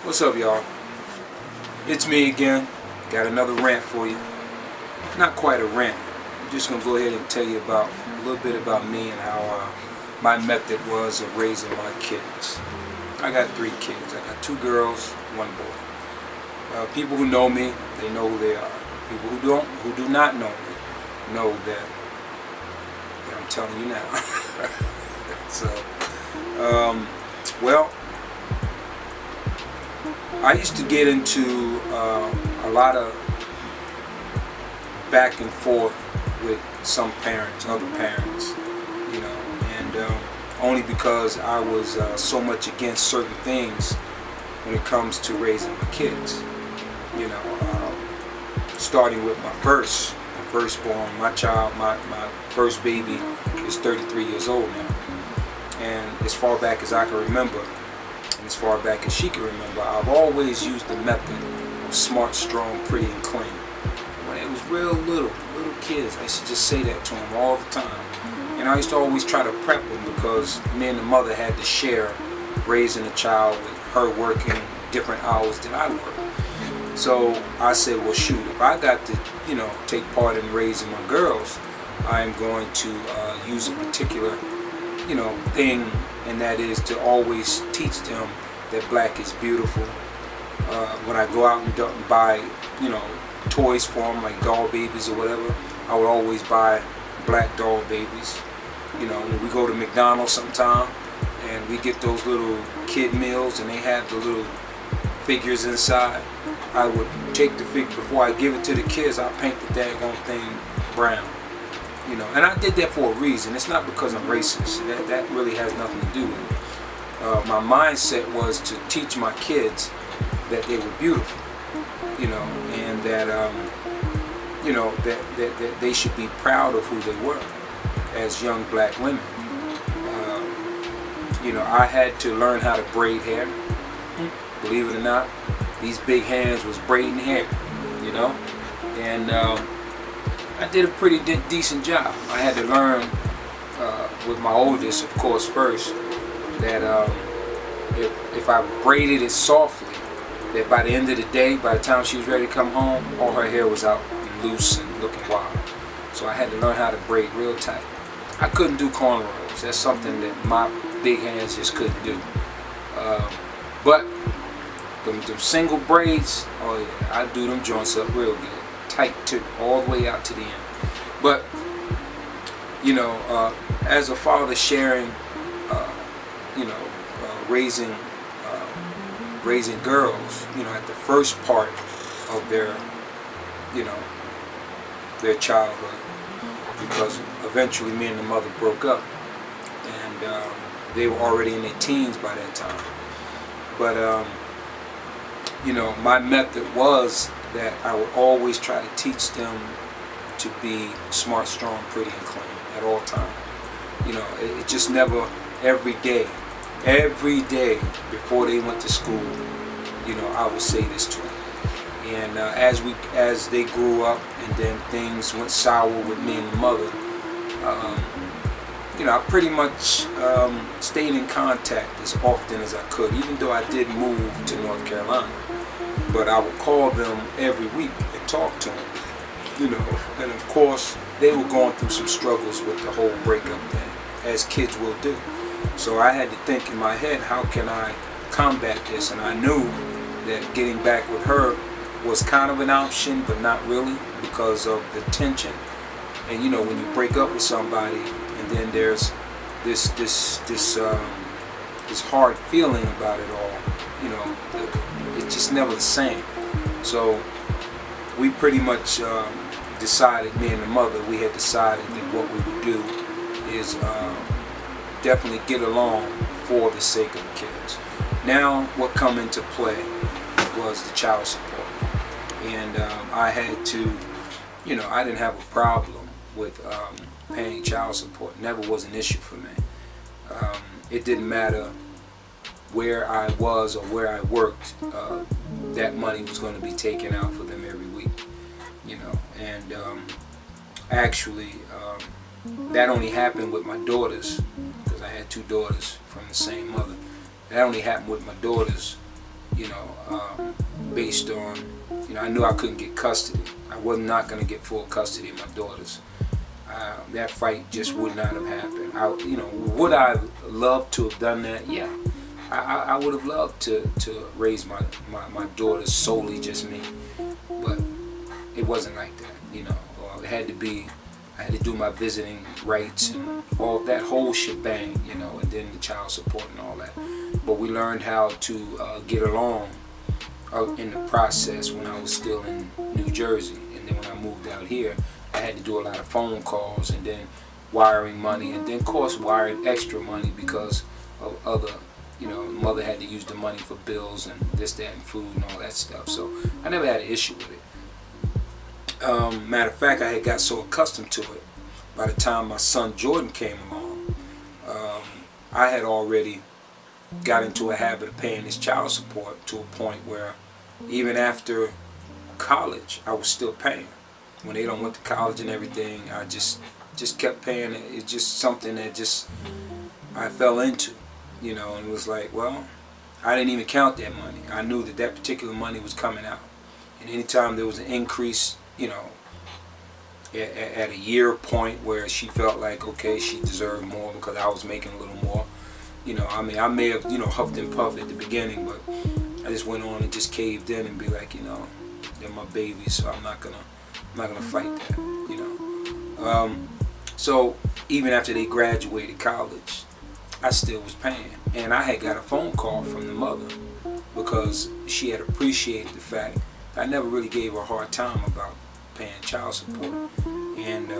What's up, y'all? It's me again. Got another rant for you. Not quite a rant. I'm just gonna go ahead and tell you about a little bit about me and how my method was of raising my kids. I got 3 kids. I got 2 girls, 1 boy. People who know me, they know who they are. People who do not know me, know that I'm telling you now. So, well, I used to get into a lot of back and forth with some parents, other parents, you know, and only because I was so much against certain things when it comes to raising my kids. You know, starting with my firstborn, my child, my first baby is 33 years old now, and as far back as I can remember, and as far back as she can remember, I've always used the method of smart, strong, pretty, and clean. When it was real little kids, I used to just say that to them all the time. And I used to always try to prep them because me and the mother had to share raising a child with her working different hours than I work. So I said, well, shoot, if I got to, you know, take part in raising my girls, I'm going to use a particular, you know, thing, and that is to always teach them that black is beautiful. When I go out and buy, you know, toys for them, like doll babies or whatever, I would always buy black doll babies. You know, when we go to McDonald's sometime and we get those little kid meals and they have the little figures inside, I would take the figure, before I give it to the kids, I paint the daggone thing brown. You know, and I did that for a reason. It's not because I'm racist. That really has nothing to do with it. My mindset was to teach my kids that they were beautiful, you know, and that you know, that they should be proud of who they were as young black women. You know, I had to learn how to braid hair. Believe it or not, these big hands was braiding hair, you know, and I did a pretty decent job. I had to learn with my oldest, of course, first, that if I braided it softly, that by the end of the day, by the time she was ready to come home, all her hair was out loose and looking wild. So I had to learn how to braid real tight. I couldn't do cornrows. That's something that my big hands just couldn't do. But them single braids, oh yeah, I do them joints up real good, tight to all the way out to the end. But you know, as a father sharing, you know, raising girls, you know, at the first part of their, you know, their childhood, because eventually me and the mother broke up, and they were already in their teens by that time. But you know, my method was that I would always try to teach them to be smart, strong, pretty, and clean at all times. You know, it just never, every day before they went to school, you know, I would say this to them. And as they grew up and then things went sour with me and the mother, you know, I pretty much stayed in contact as often as I could, even though I did move to North Carolina. But I would call them every week and talk to them, you know. And of course, they were going through some struggles with the whole breakup thing, as kids will do. So I had to think in my head, how can I combat this? And I knew that getting back with her was kind of an option, but not really, because of the tension. And you know, when you break up with somebody, and then there's this hard feeling about it all, you know, it's just never the same. So we pretty much decided, me and the mother, we had decided that what we would do is definitely get along for the sake of the kids. Now what come into play was the child support. And I had to, you know, I didn't have a problem with paying child support. Never was an issue for me. It didn't matter where I was or where I worked, that money was going to be taken out for them every week, you know. And actually, that only happened with my daughters, because I had 2 daughters from the same mother. That only happened with my daughters based on, I knew I couldn't get custody. I was not going to get full custody of my daughters. That fight just would not have happened. Would I have loved to have done that? Yeah. I would have loved to raise my daughters solely just me, but it wasn't like that. It had to be. I had to do my visiting rights and all that whole shebang, and then the child support and all that. But we learned how to get along in the process when I was still in New Jersey, and then when I moved out here, I had to do a lot of phone calls and then wiring money, and then of course wiring extra money because of other. Mother had to use the money for bills and this, that, and food and all that stuff. So I never had an issue with it. Matter of fact, I had got so accustomed to it. By the time my son Jordan came along, I had already got into a habit of paying his child support to a point where even after college, I was still paying. When they went to college and everything, I just kept paying it. It's just something that I fell into. And it was like, well, I didn't even count that money. I knew that particular money was coming out. And anytime there was an increase, at a year point where she felt like, okay, she deserved more because I was making a little more. I may have, huffed and puffed at the beginning, but I just went on and just caved in and be like, they're my babies, so I'm not gonna fight that, So even after they graduated college, I still was paying. And I had got a phone call from the mother because she had appreciated the fact that I never really gave her a hard time about paying child support. And,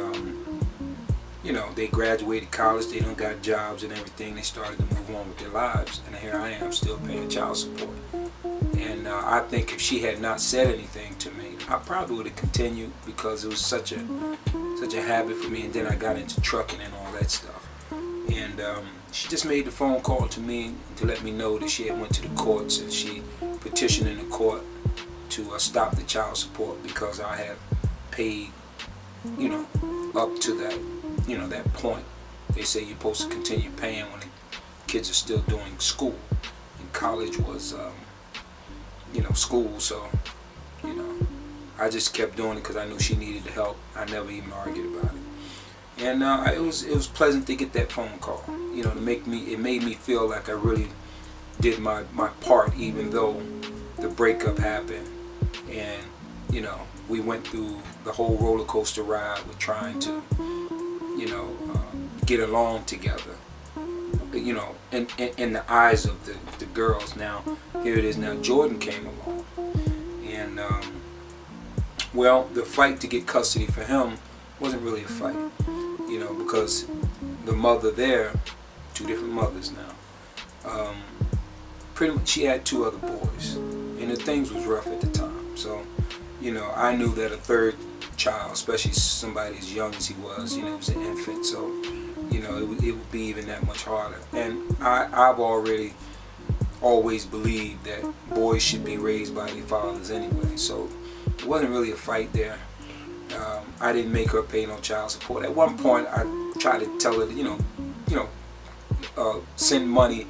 they graduated college, they done got jobs and everything, they started to move on with their lives. And here I am still paying child support. And I think if she had not said anything to me, I probably would have continued because it was such a habit for me. And then I got into trucking and all that stuff. And she just made the phone call to me to let me know that she had went to the courts and she petitioned in the court to stop the child support because I have paid, up to that, that point. They say you're supposed to continue paying when the kids are still doing school. And college was, school, so, I just kept doing it because I knew she needed the help. I never even argued about it. And it was pleasant to get that phone call, it made me feel like I really did my part, even though the breakup happened, and we went through the whole roller coaster ride with trying to get along together, in the eyes of the girls. Now here it is. Now Jordan came along, and well, the fight to get custody for him wasn't really a fight. Because the mother there, two different mothers now, pretty much she had two other boys, and the things was rough at the time. So, I knew that a third child, especially somebody as young as he was, he was an infant, so, it would be even that much harder. And I've always believed that boys should be raised by their fathers anyway, so it wasn't really a fight there. I didn't make her pay no child support. At one point, I tried to tell her, send money,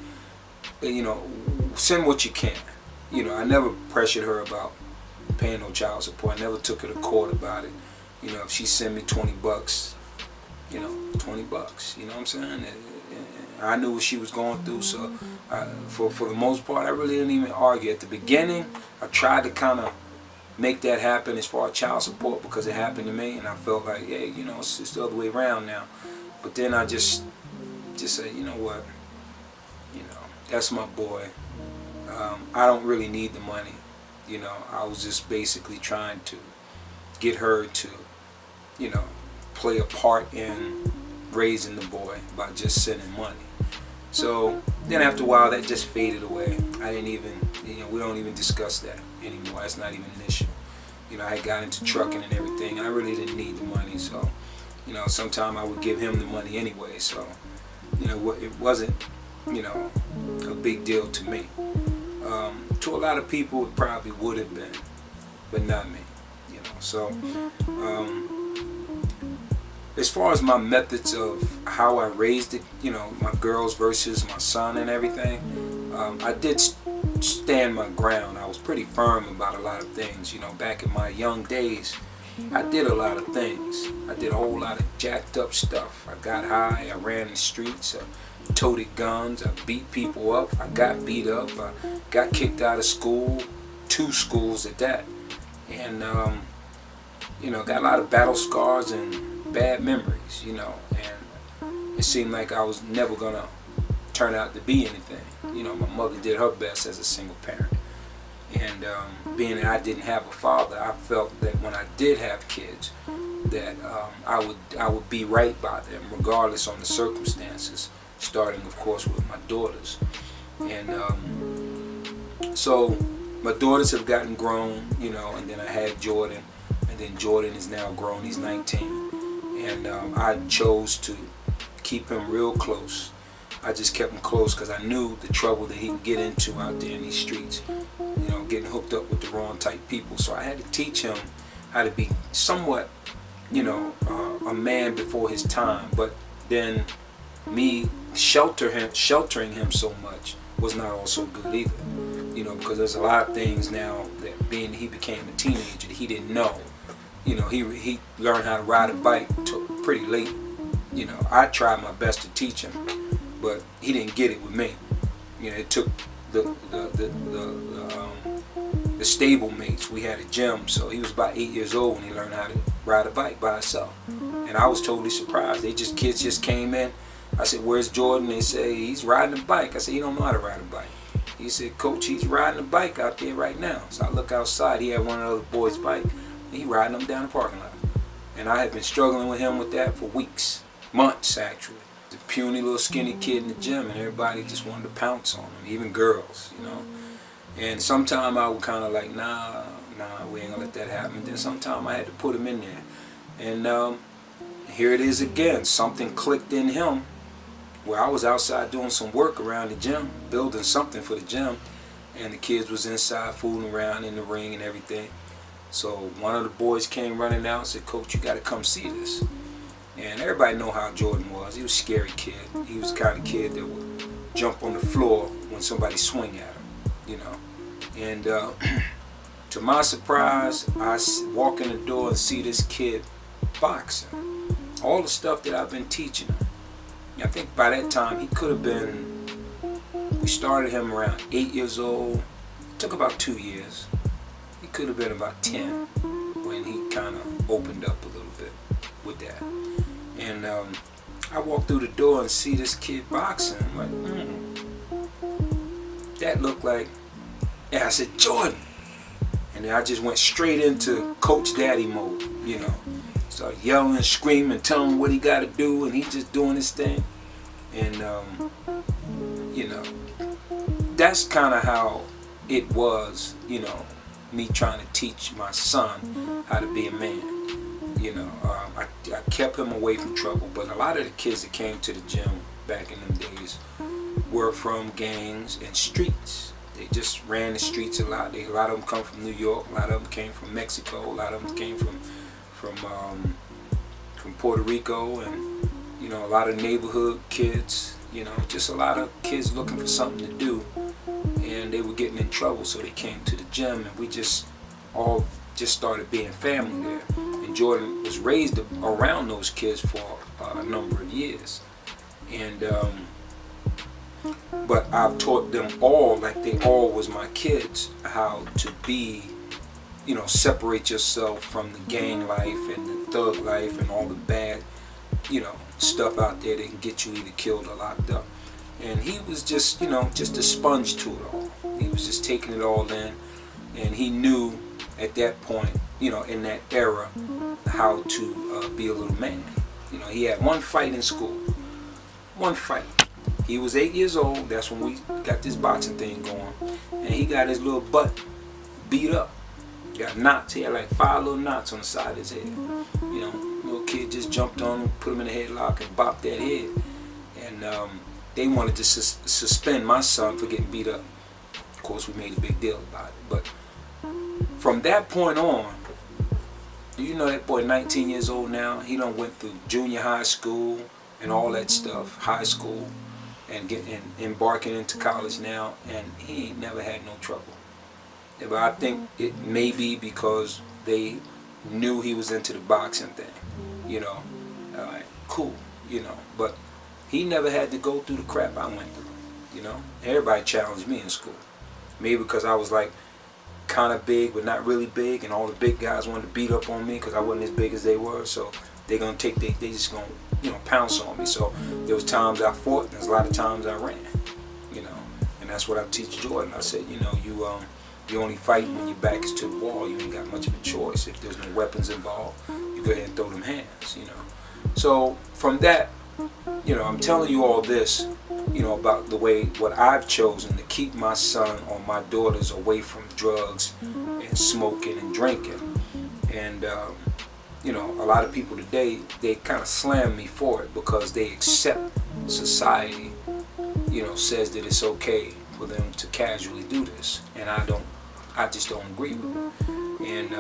send what you can. I never pressured her about paying no child support. I never took her to court about it. If she sent me $20, $20. You know what I'm saying? I knew what she was going through, so for the most part, I really didn't even argue. At the beginning, I tried to kind of make that happen as far as child support because it happened to me, and I felt like, hey, it's the other way around now. But then I just said, you know what, that's my boy. I don't really need the money. I was just basically trying to get her to, play a part in raising the boy by just sending money. So then after a while, that just faded away. I didn't even, we don't even discuss that anymore. That's not even an issue. I got into trucking and everything, and I really didn't need the money. So, sometimes I would give him the money anyway. So, it wasn't, a big deal to me. To a lot of people, it probably would have been, but not me. So, as far as my methods of how I raised it, my girls versus my son and everything, I did stand my ground. I was pretty firm about a lot of things. You know, back in my young days, I did a lot of things. I did a whole lot of jacked up stuff. I got high, I ran the streets, I toted guns, I beat people up, I got beat up, I got kicked out of school, 2 schools at that. And, you know, got a lot of battle scars and bad memories, you know, and it seemed like I was never gonna turn out to be anything. You know, my mother did her best as a single parent. And being that I didn't have a father, I felt that when I did have kids, that I would be right by them, regardless on the circumstances. Starting, of course, with my daughters. And so my daughters have gotten grown, you know, and then I had Jordan, and then Jordan is now grown. He's 19, and I chose to keep him real close. I just kept him close because I knew the trouble that he could get into out there in these streets, you know, getting hooked up with the wrong type people. So I had to teach him how to be somewhat, you know, a man before his time. But then me sheltering him so much was not also good either, you know, because there's a lot of things now that he became a teenager that he didn't know. You know, he learned how to ride a bike pretty late. You know, I tried my best to teach him, but he didn't get it with me. You know, it took the stable mates. We had a gym, so he was about 8 years old when he learned how to ride a bike by himself. And I was totally surprised. Kids just came in. I said, "Where's Jordan?" They say, "He's riding a bike." I said, "He don't know how to ride a bike." He said, "Coach, he's riding a bike out there right now." So I look outside. He had one of the other boys' bike. And he riding them down the parking lot. And I had been struggling with him with that for weeks, months actually. The puny little skinny kid in the gym, and everybody just wanted to pounce on him, even girls, you know. And sometimes I would kind of like, nah, we ain't gonna let that happen. And then sometimes I had to put him in there. And here it is again. Something clicked in him where I was outside doing some work around the gym, building something for the gym, and the kids was inside fooling around in the ring and everything. So one of the boys came running out and said, "Coach, you got to come see this." And everybody know how Jordan was. He was a scary kid. He was the kind of kid that would jump on the floor when somebody swing at him, you know. And to my surprise, I walk in the door and see this kid boxing. All the stuff that I've been teaching him. I think by that time he could have been, we started him around 8 years old. It took about 2 years. He could have been about 10 when he kind of opened up a little bit with that. And I walk through the door and see this kid boxing. I'm like, that looked like, yeah, I said, "Jordan." And then I just went straight into Coach Daddy mode, you know. Started yelling, screaming, telling him what he got to do, and he just doing his thing. And, you know, that's kind of how it was, you know, me trying to teach my son how to be a man. You know, I kept him away from trouble, but a lot of the kids that came to the gym back in them days were from gangs and streets. They just ran the streets a lot. A lot of them come from New York, a lot of them came from Mexico, a lot of them came from Puerto Rico, and, you know, a lot of neighborhood kids, you know, just a lot of kids looking for something to do, and they were getting in trouble, so they came to the gym, and we just all started being family there. And Jordan was raised around those kids for a number of years, and but I've taught them all, like they all was my kids, how to be, you know, separate yourself from the gang life and the thug life and all the bad, you know, stuff out there that can get you either killed or locked up. And he was just, you know, just a sponge to it all. He was just taking it all in, and he knew at that point, you know, in that era, how to be a little man. You know, he had one fight in school, one fight. He was 8 years old. That's when we got this boxing thing going, and he got his little butt beat up. Got knots. He had like 5 little knots on the side of his head. You know, little kid just jumped on him, put him in a headlock, and bopped that head. And they wanted to suspend my son for getting beat up. Of course, we made a big deal about it. But from that point on, do you know that boy 19 years old now? He done went through junior high school and all that stuff, high school. and embarking into college now, and he ain't never had no trouble. But I think it may be because they knew he was into the boxing thing, you know. Cool, you know. But he never had to go through the crap I went through, you know. Everybody challenged me in school. Maybe because I was like kind of big but not really big, and all the big guys wanted to beat up on me because I wasn't as big as they were. So they're gonna they just gonna, you know, pounce on me. So there was times I fought, and there's a lot of times I ran, you know. And that's what I teach Jordan. I said, you know, you only fight when your back is to the wall. You ain't got much of a choice. If there's no weapons involved, you go ahead and throw them hands, you know. So from that, you know, I'm telling you all this, you know, about the way what I've chosen to keep my son or my daughters away from drugs and smoking and drinking. And you know, a lot of people today, they kind of slam me for it because they accept society, you know, says that it's okay for them to casually do this, and I just don't agree with it. And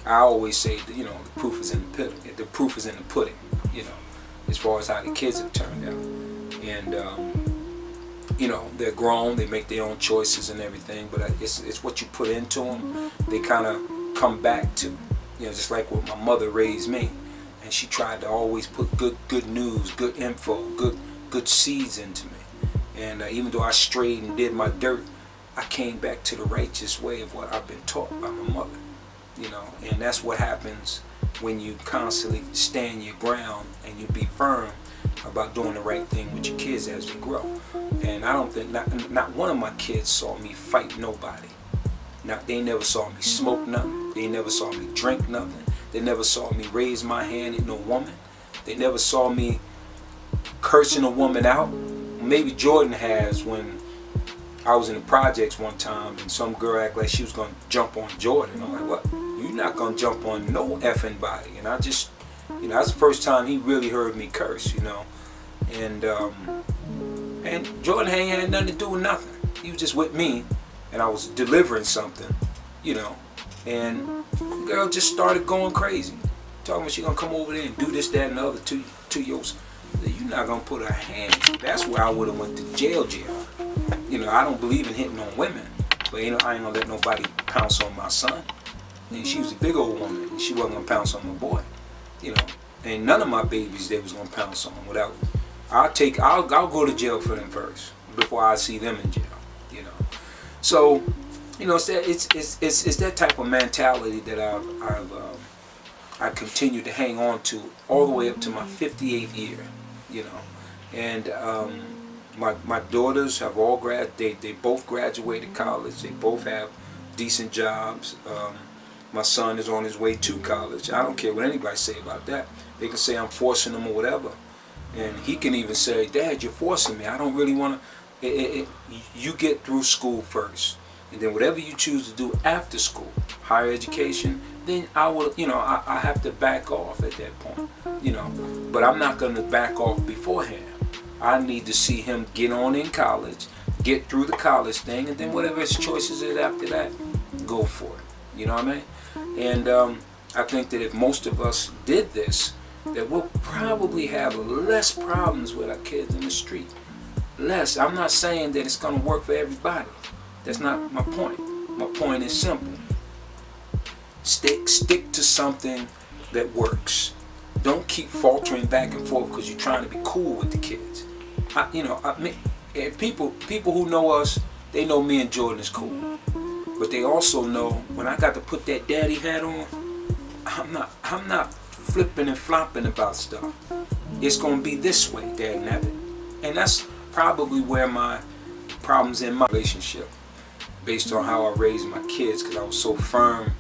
I always say that, you know, the proof is in the pudding. The proof is in the pudding, you know, as far as how the kids have turned out. And you know, they're grown, they make their own choices and everything, but it's what you put into them, they kind of come back to. You know, just like what my mother raised me, and she tried to always put good news, good info, good seeds into me. And even though I strayed and did my dirt, I came back to the righteous way of what I've been taught by my mother. You know, and that's what happens when you constantly stand your ground and you be firm about doing the right thing with your kids as they grow. And I don't think not one of my kids saw me fight nobody. They never saw me smoke nothing. They never saw me drink nothing. They never saw me raise my hand at no woman. They never saw me cursing a woman out. Maybe Jordan has, when I was in the projects one time and some girl acted like she was going to jump on Jordan. I'm like, what? You're not going to jump on no effing body. And I just, you know, that's the first time he really heard me curse, you know. And Jordan ain't had nothing to do with nothing. He was just with me, and I was delivering something, you know, and the girl just started going crazy, talking about she gonna come over there and do this, that, and the other to yours. You're not gonna put her hand. That's where I would have went to jail. You know, I don't believe in hitting on women, but you know, I ain't gonna let nobody pounce on my son. And she was a big old woman, and she wasn't gonna pounce on my boy. You know, and none of my babies they was gonna pounce on without. I'll go to jail for them first before I see them in jail. You know. So, you know, it's that type of mentality that I continue to hang on to all the way up to my 58th year, you know. And my daughters have all they both graduated college. They both have decent jobs. My son is on his way to college. I don't care what anybody say about that. They can say I'm forcing him or whatever, and he can even say, "Dad, you're forcing me. I don't really want to." You get through school first, and then whatever you choose to do after school, higher education, then I will, you know, I have to back off at that point, you know. But I'm not going to back off beforehand. I need to see him get on in college, get through the college thing, and then whatever his choices is after that, go for it. You know what I mean? And I think that if most of us did this, that we'll probably have less problems with our kids in the street. Less. I'm not saying that it's going to work for everybody. That's not my point. My point is simple. Stick to something that works. Don't keep faltering back and forth because you're trying to be cool with the kids. People who know us, they know me and Jordan is cool. But they also know when I got to put that daddy hat on, I'm not flipping and flopping about stuff. It's going to be this way, dagnabbit. And that's probably where my problems in my relationship, based on how I raised my kids, because I was so firm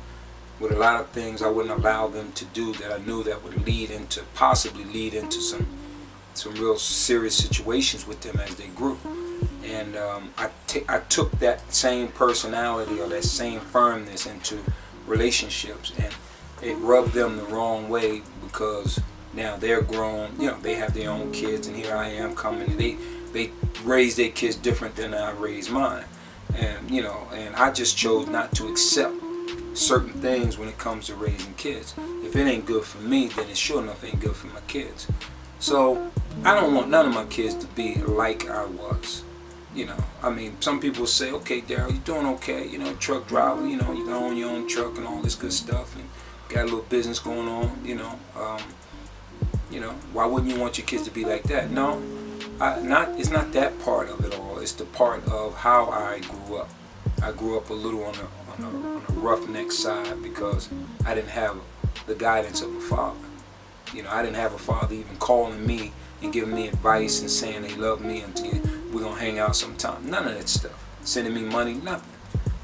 with a lot of things I wouldn't allow them to do that I knew that would possibly lead into some real serious situations with them as they grew. And I took that same personality or that same firmness into relationships, and it rubbed them the wrong way because now they're grown, you know, they have their own kids, and here I am coming. They raise their kids different than I raised mine, and you know, and I just chose not to accept certain things when it comes to raising kids. If it ain't good for me, then it sure enough ain't good for my kids. So I don't want none of my kids to be like I was. You know, I mean, some people say, okay, Daryl, you're doing okay. You know, truck driver. You know, you own your own truck and all this good stuff, and got a little business going on. You know, why wouldn't you want your kids to be like that? No, it's not that part of it all. It's the part of how I grew up. I grew up a little on a roughneck side because I didn't have the guidance of a father. You know, I didn't have a father even calling me and giving me advice and saying they love me and we're gonna hang out sometime. None of that stuff. Sending me money, nothing.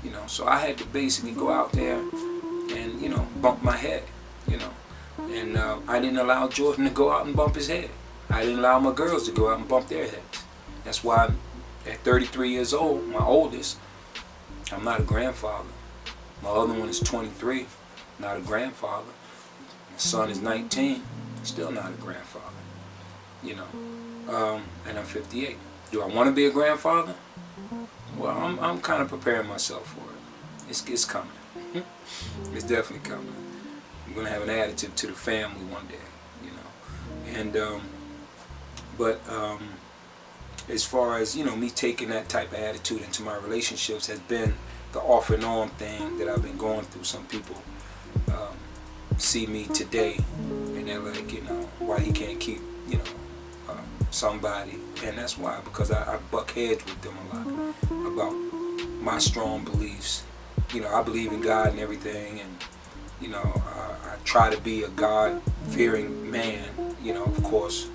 You know, so I had to basically go out there and, you know, bump my head. You know, and I didn't allow Jordan to go out and bump his head. I didn't allow my girls to go out and bump their heads. That's why at 33 years old, my oldest, I'm not a grandfather. My other one is 23, not a grandfather. My son is 19, still not a grandfather. You know, and I'm 58. Do I want to be a grandfather? Well, I'm kind of preparing myself for it. It's coming. It's definitely coming. I'm gonna have an additive to the family one day, you know. And as far as, you know, me taking that type of attitude into my relationships has been the off and on thing that I've been going through. Some people see me today and they're like, you know, why he can't keep, you know, somebody. And that's why, because I buck heads with them a lot about my strong beliefs. You know, I believe in God and everything, and you know, I try to be a God-fearing man. You know, of course,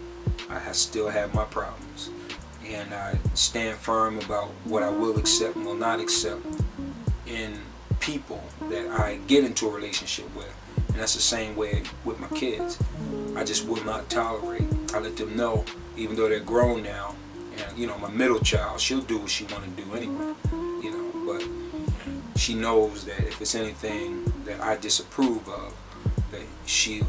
I still have my problems, and I stand firm about what I will accept and will not accept in people that I get into a relationship with. And that's the same way with my kids. I just will not tolerate. I let them know, even though they're grown now, and you know, my middle child, she'll do what she want to do anyway. You know, but she knows that if it's anything that I disapprove of, that she's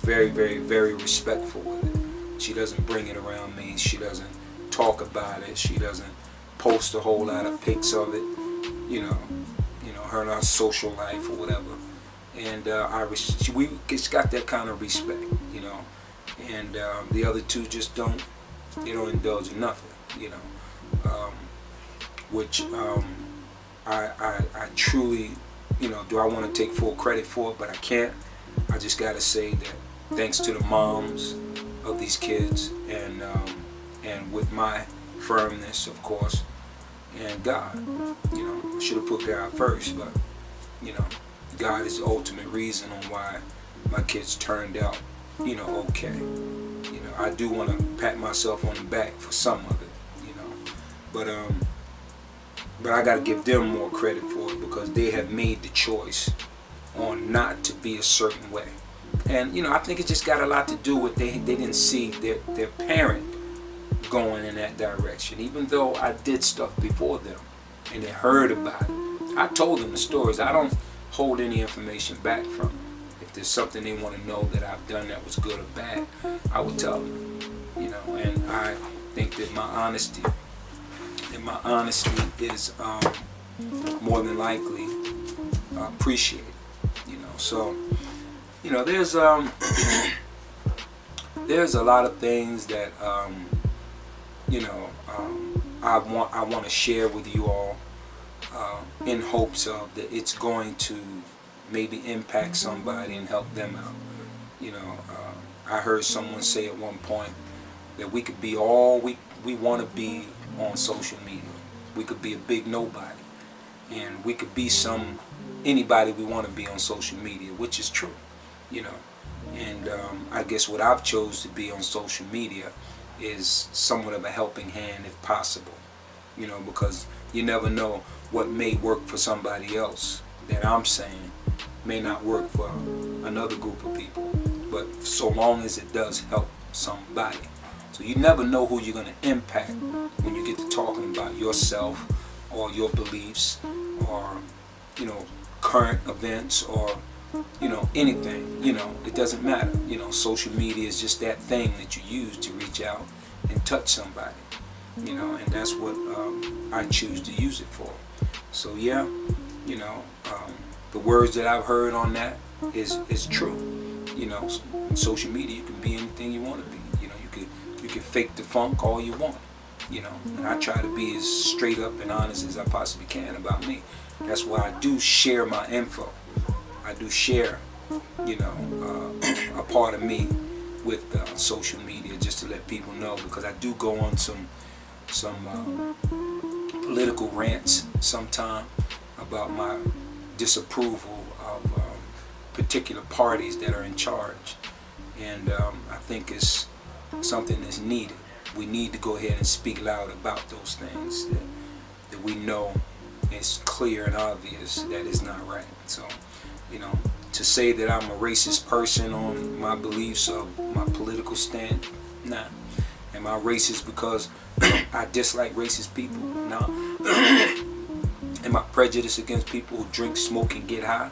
very, very, very respectful with it. She doesn't bring it around me. She doesn't talk about it. She doesn't post a whole lot of pics of it. You know, her and our social life or whatever. And we just got that kind of respect, you know. And the other two just don't indulge in nothing, you know. Which I truly, you know, do I want to take full credit for it, but I can't. I just got to say that thanks to the moms of these kids, and with my firmness, of course, and God, you know, I should have put God first, but you know, God is the ultimate reason on why my kids turned out, you know, okay. You know, I do want to pat myself on the back for some of it, you know, but I got to give them more credit for it because they have made the choice on not to be a certain way. And you know, I think it just got a lot to do with they didn't see their parent going in that direction, even though I did stuff before them and they heard about it. I told them the stories. I don't hold any information back from them. If there's something they want to know that I've done that was good or bad, I will tell them, you know. And I think that my honesty is more than likely appreciated, you know. So, you know, there's a lot of things that you know, I want to share with you all in hopes of that it's going to maybe impact somebody and help them out. You know, I heard someone say at one point that we could be all we want to be on social media. We could be a big nobody, and we could be anybody we want to be on social media, which is true, you know. And I guess what I've chose to be on social media is somewhat of a helping hand if possible, you know, because you never know what may work for somebody else that I'm saying may not work for another group of people, but so long as it does help somebody. So you never know who you're going to impact when you get to talking about yourself or your beliefs or, you know, current events or, you know, anything. You know, it doesn't matter. You know, social media is just that thing that you use to reach out and touch somebody, you know, and that's what I choose to use it for. So yeah, you know, the words that I've heard on that is true. you know, on social media you can be anything you want to be. You know, you can fake the funk all you want. You know, and I try to be as straight up and honest as I possibly can about me. That's why I do share my info. I do share, you know, a part of me with social media, just to let people know, because I do go on some political rants sometime about my disapproval of particular parties that are in charge, and I think it's something that's needed. We need to go ahead and speak loud about those things that we know it's clear and obvious that it's not right. So, you know, to say that I'm a racist person on my beliefs of my political stand, nah. Am I racist because I dislike racist people? Nah. Am I prejudiced against people who drink, smoke, and get high?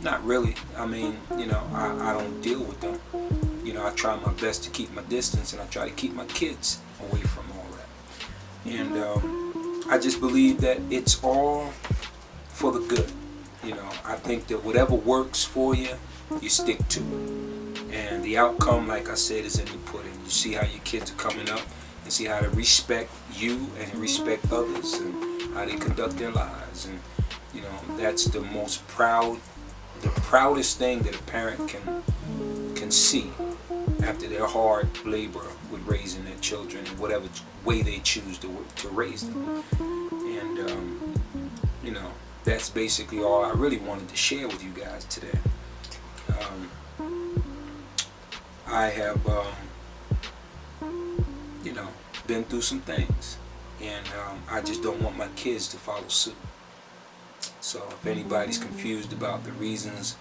Not really. I mean, you know, I don't deal with them. You know, I try my best to keep my distance, and I try to keep my kids away from all that. And I just believe that it's all for the good. You know, I think that whatever works for you, you stick to it. And the outcome, like I said, is in the pudding. You see how your kids are coming up, and see how they respect you and respect others, and how they conduct their lives. And, you know, that's the proudest thing that a parent can see after their hard labor with raising their children in whatever way they choose to raise them. And you know, that's basically all I really wanted to share with you guys today. I have you know, been through some things, and I just don't want my kids to follow suit. So if anybody's confused about the reasons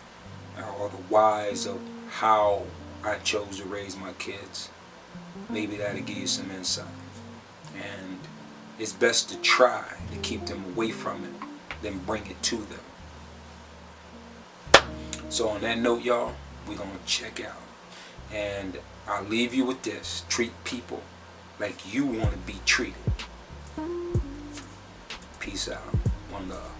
or the whys of how I chose to raise my kids, maybe that'll give you some insight. And it's best to try to keep them away from it than bring it to them. So on that note, y'all, we're gonna check out, and I'll leave you with this: treat people like you want to be treated. Peace out. One love.